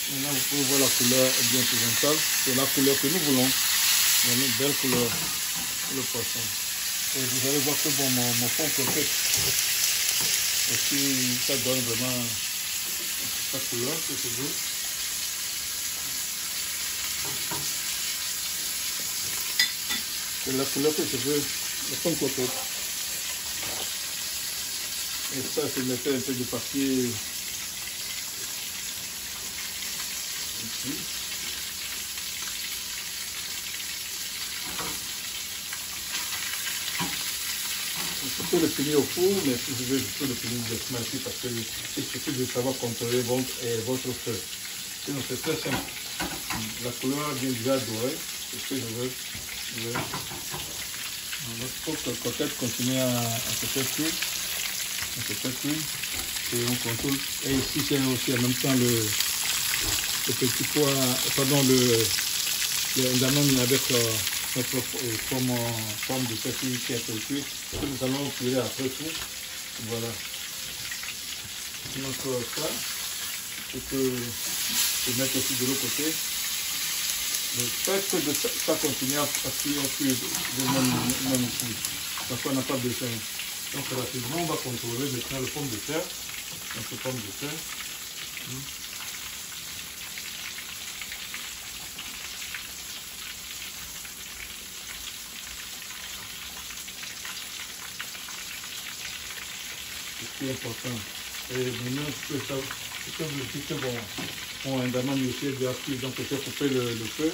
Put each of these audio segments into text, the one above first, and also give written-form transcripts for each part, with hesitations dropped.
Maintenant, vous pouvez voir la couleur est bien présentable. C'est la couleur que nous voulons. Voilà, une belle couleur pour le poisson. Et vous allez voir que bon, mon fond croquette aussi, ça donne vraiment sa couleur que je veux. C'est la couleur que je veux, le fond croquette. Et ça, je mettais un peu de papier ici. Je peux le finir au four, mais si je veux, je peux le finir directement ici parce que il suffit de savoir contrôler votre feu. Sinon, c'est très simple. La couleur vient déjà dorée, c'est ce que je veux. Il faut que la coquette continue à se faire cuire. Et on contrôle. Et ici, c'est aussi en même temps le petit pois, pardon, l'amande avec notre forme de terre qui est cuite, que nous allons cuire après tout. Voilà. Notre plat, je peux le mettre aussi de l'autre côté. Faites que ça continue à cuire de même ici. Parce qu'on n'a pas besoin. Donc rapidement, on va contrôler maintenant le pomme de terre. Notre pomme de terre. C'est ce qui est important. Et maintenant, ce que vous dites que bon, un daman aussi est déjà cuit, donc peut-être couper le feu.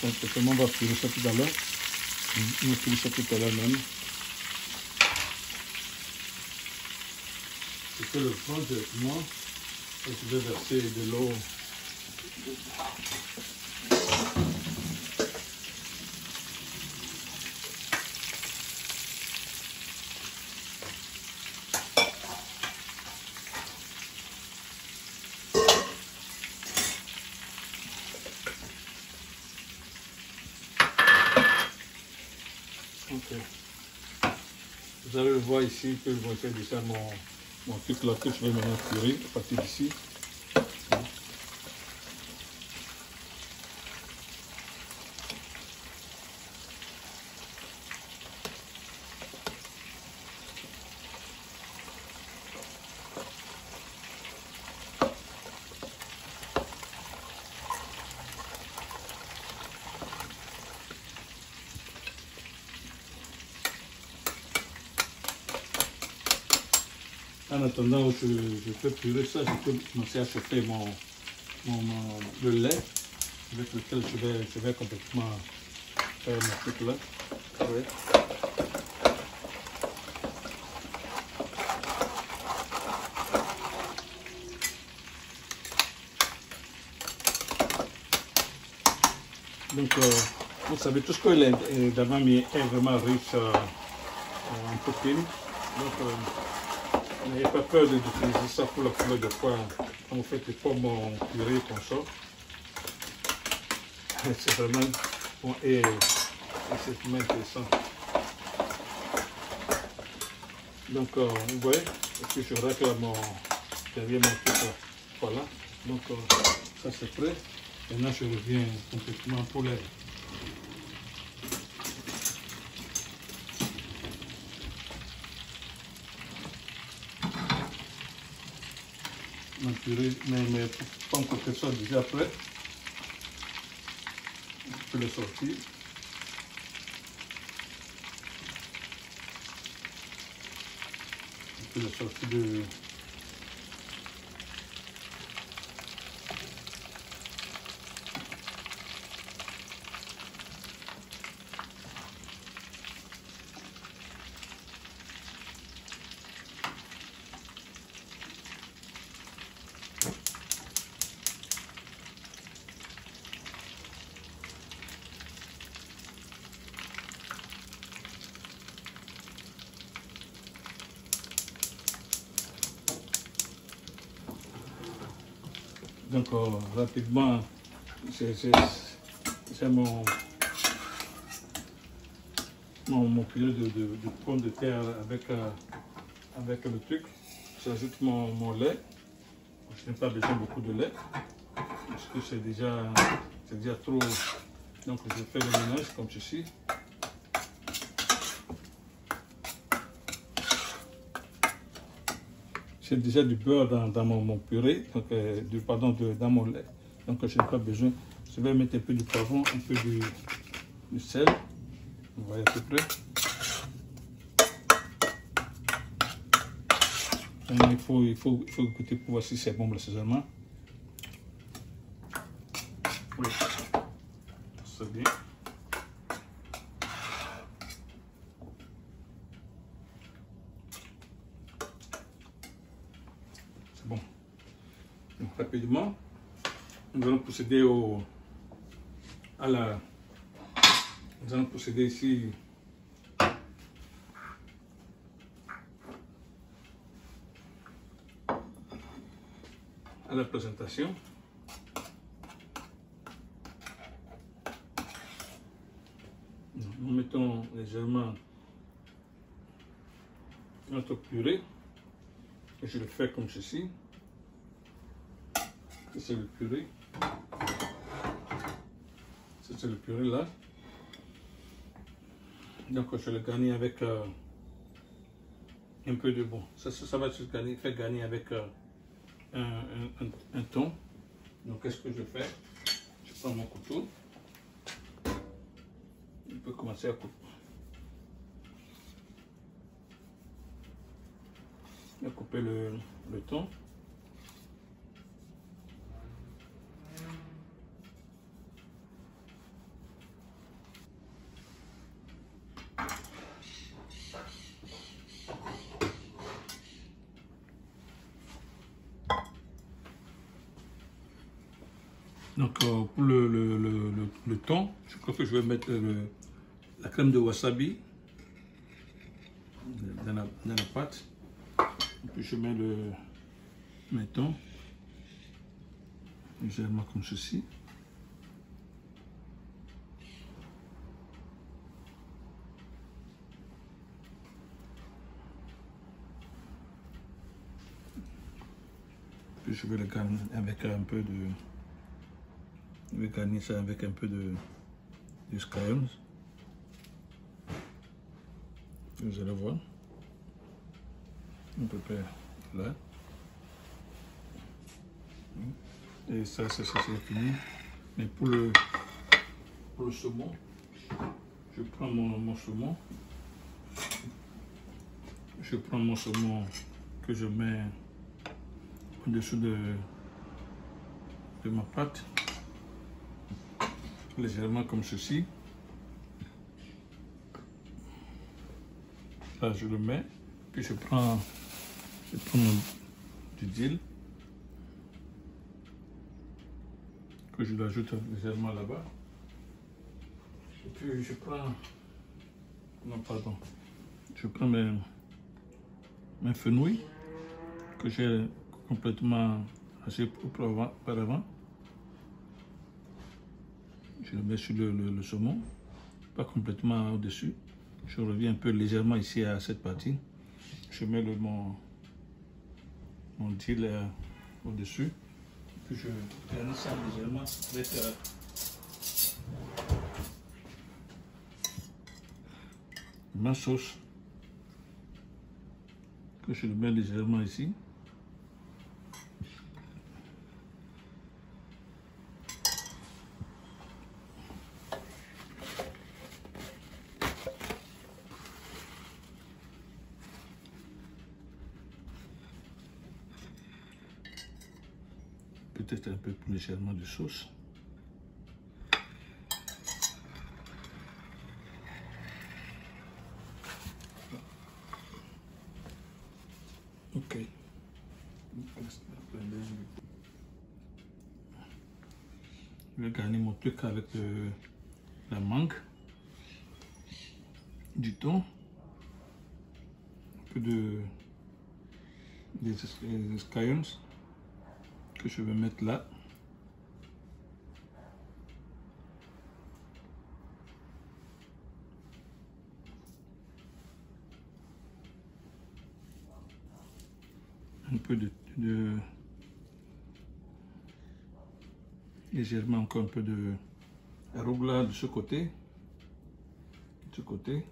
Complètement, on va cuire ça tout à l'heure. On va cuire ça tout à l'heure même. Je peux le prendre directement et je vais verser de l'eau. Ok. Vous allez le voir ici que je vais faire déjà mon truc là que je vais maintenant cuire à partir d'ici. En attendant, je fais purer ça, je peux commencer à chauffer le lait avec lequel je vais complètement faire mon truc là. Ouais. Donc, vous savez, tout ce que le damami est vraiment riche en protéines. Donc, n'ayez pas peur d'utiliser ça pour la couleur de pois quand vous faites des pommes purées comme ça. C'est vraiment bon et c'est vraiment intéressant. Donc, vous voyez, et puis je règle derrière mon truc. Voilà. Donc, ça c'est prêt. Maintenant, je reviens complètement pour l'air. Mais pas encore que ça soit déjà prêt. Je peux le sortir. Je peux le sortir de... Donc rapidement, c'est mon purée de pommes de terre avec le truc. J'ajoute mon lait. Je n'ai pas besoin de beaucoup de lait. parce que c'est déjà trop. Donc je fais le mélange comme ceci. J'ai déjà du beurre dans mon purée, donc, dans mon lait. Donc je n'ai pas besoin. Je vais mettre un peu du poivron, un peu du sel. Vous voyez à peu près. Il faut goûter pour voir si c'est bon l'assaisonnement. Oui, c'est bien. C'est bon. Donc, rapidement, nous allons procéder nous allons procéder ici à la présentation. Nous mettons légèrement notre purée et je le fais comme ceci. C'est le purée. C'est le purée là. Donc je le garnis avec un peu de bon. Ça va se faire garnir avec un thon. Donc qu'est-ce que je fais? Je prends mon couteau. Je peux commencer à couper. À couper le thon. Donc pour le thon, je crois que je vais mettre la crème de wasabi dans la pâte. Et puis je mets le thon légèrement comme ceci. Puis je vais le garnir avec un peu de... Je vais garnir ça avec un peu de scallions. Vous allez voir. À peu près là. Et ça, c'est fini. Mais pour le saumon, je prends mon saumon. Je prends mon saumon que je mets au-dessous de ma pâte. Légèrement comme ceci. Là, je le mets. Puis je prends du dill que je l'ajoute légèrement là-bas. Et puis je prends... Non, pardon. Je prends mes fenouils que j'ai complètement haché auparavant. Je le mets sur le saumon, pas complètement au-dessus. Je reviens un peu légèrement ici à cette partie. Je mets mon dill au-dessus. Puis je garnis ça légèrement avec ma sauce que je le mets légèrement ici. Peut-être un peu plus légèrement de sauce. Ok. Je vais garnir mon truc avec la mangue, du thon, un peu des scallions que je vais mettre là. Un peu légèrement encore un peu de arugula de ce côté. De ce côté.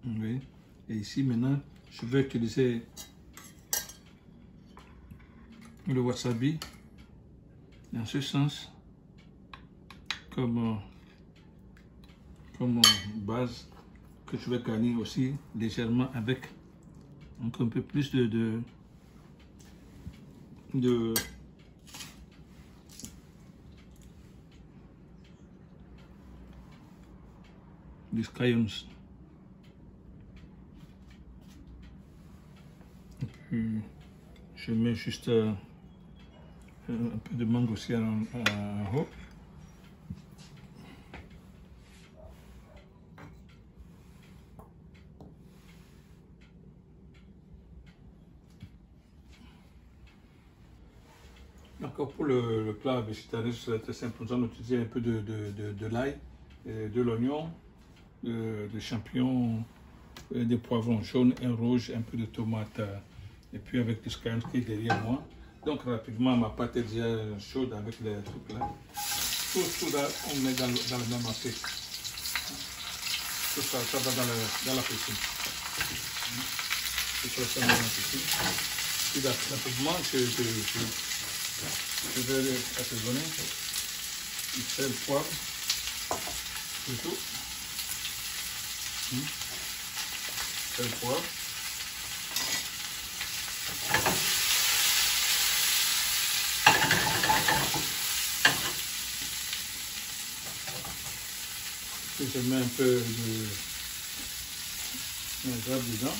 Oui. Et ici maintenant, je vais utiliser le wasabi dans ce sens comme base que je vais garnir aussi légèrement avec un peu plus de scallions. Et puis je mets juste un peu de mangue aussi en haut. Encore pour le plat végétarien, c'est très simple. Nous allons utiliser un peu de l'ail, de l'oignon, des champignons, des poivrons jaunes, un rouge, un peu de tomate et puis avec du scallion qui est derrière moi. Donc rapidement, ma pâte est déjà chaude avec les trucs là. Tout là, on met dans le même assiette. Tout ça, ça va dans la piscine. Tout ça, dans la piscine. Puis rapidement, je vais assaisonner. Du sel, poivre, tout. Sel, poivre. Puis je mets un peu de grappe dedans.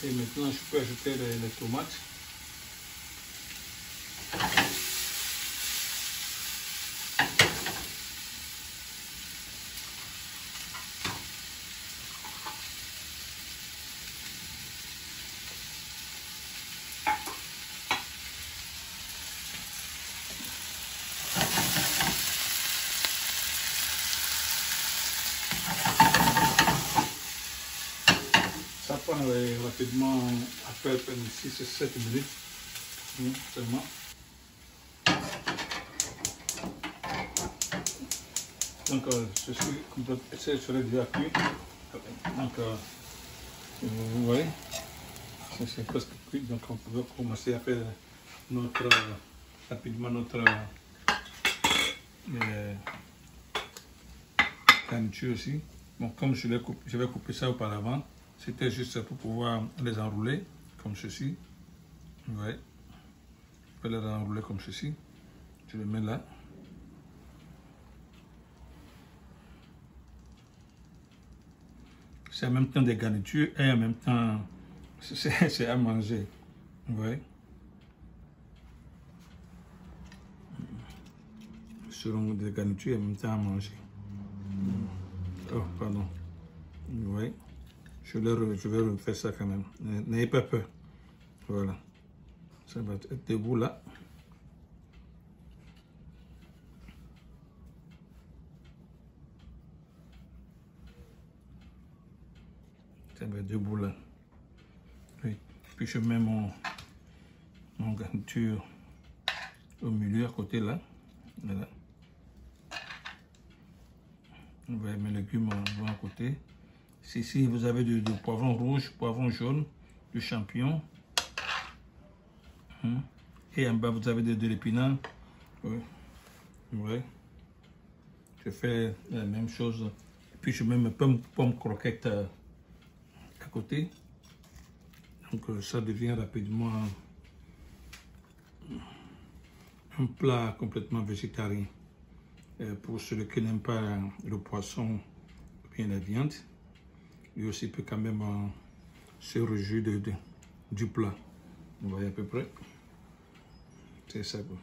Et maintenant, je peux ajouter les tomates. Ça prend rapidement à peu près 6 ou 7 minutes seulement. Donc ceci serait déjà cuit. Donc vous voyez, c'est presque cuit. Donc on peut commencer à faire rapidement notre garniture aussi. Bon, comme je vais couper ça auparavant, c'était juste pour pouvoir les enrouler comme ceci. Vous voyez, je peux les enrouler comme ceci. Je les mets là. C'est en même temps des garnitures et en même temps c'est à manger. Vous voyez, selon des garnitures et en même temps à manger. Oh, pardon. Vous voyez, je vais refaire ça quand même. N'ayez pas peur. Voilà. Ça va être debout là. Ça va être debout là. Oui. Puis je mets mon garniture au milieu à côté là. Voilà. On va mes légumes à côté. Ici, vous avez du poivron rouge, poivron jaune, du champignon. Et en bas, vous avez de l'épinard. Oui. Ouais. Je fais la même chose. Et puis, je mets mes pommes croquettes à côté. Donc, ça devient rapidement un plat complètement végétarien. Pour ceux qui n'aiment pas le poisson ou bien la viande, lui aussi peut quand même se réjouir du plat. Vous voyez à peu près. C'est ça quoi.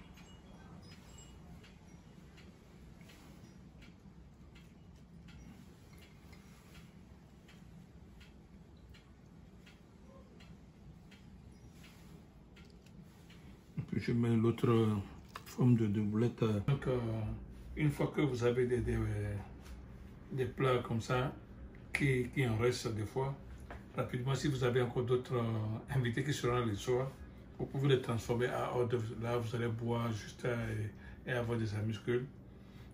Et puis je mets l'autre forme de boulette. Donc, une fois que vous avez des plats comme ça, qui en restent des fois, rapidement, si vous avez encore d'autres invités qui seront là le soir, vous pouvez les transformer à hors d'œuvre. Là, vous allez boire juste et avoir des amuse-gueules.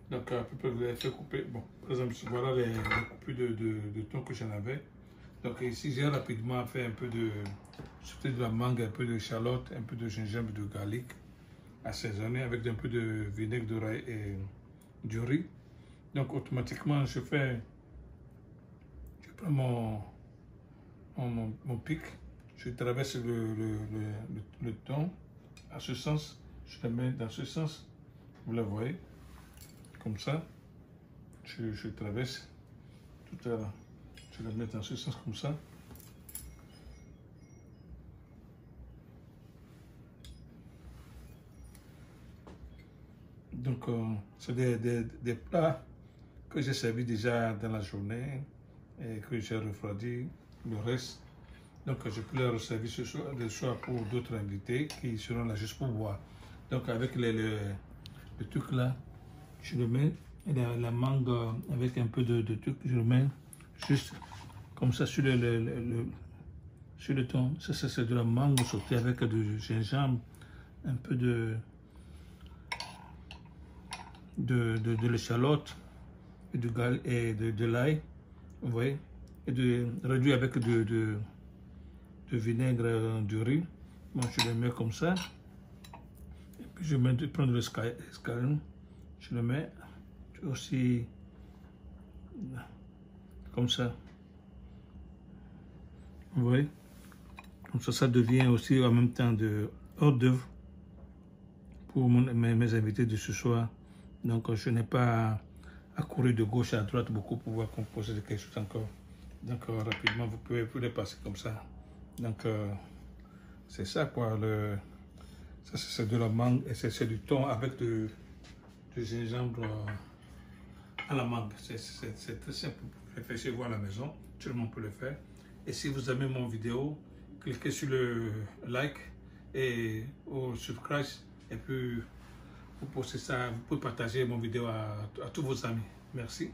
Donc, à peu près, vous allez faire couper. Bon, par exemple, voilà les coupures de thon que j'en avais. Donc, ici, j'ai rapidement fait un peu de la mangue, un peu de échalote, un peu de gingembre, de garlic, assaisonné avec un peu de vinaigre de rail et du riz. Donc, automatiquement, je prends mon pic, je traverse le thon à ce sens, je le mets dans ce sens, vous le voyez, comme ça, je traverse tout à l'heure, je le mets dans ce sens comme ça. Donc, c'est des plats que j'ai servi déjà dans la journée et que j'ai refroidi le reste. Donc, je peux les resservir ce soir pour d'autres invités qui seront là juste pour boire. Donc, avec le truc là, je le mets, la mangue avec un peu de truc, je le mets juste comme ça sur sur le thon. Ça, c'est de la mangue sautée avec du gingembre, un peu de l'échalote et de l'ail, vous voyez, et réduit avec de vinaigre du riz. Moi, je le mets comme ça. Et puis, je prends de l'escalope, je le mets aussi comme ça. Vous voyez, comme ça devient aussi en même temps de hors d'œuvre pour mes invités de ce soir. Donc, je n'ai pas à courir de gauche à droite beaucoup pour pouvoir composer quelque chose encore. Donc, rapidement, vous pouvez les passer comme ça. Donc, c'est ça quoi. Ça, c'est de la mangue et c'est du thon avec du gingembre à la mangue. C'est très simple. Vous le faites chez vous à la maison. Tout le monde peut le faire. Et si vous aimez mon vidéo, cliquez sur le like et au subscribe. Et puis, vous postez ça, vous pouvez partager mon vidéo à tous vos amis. Merci.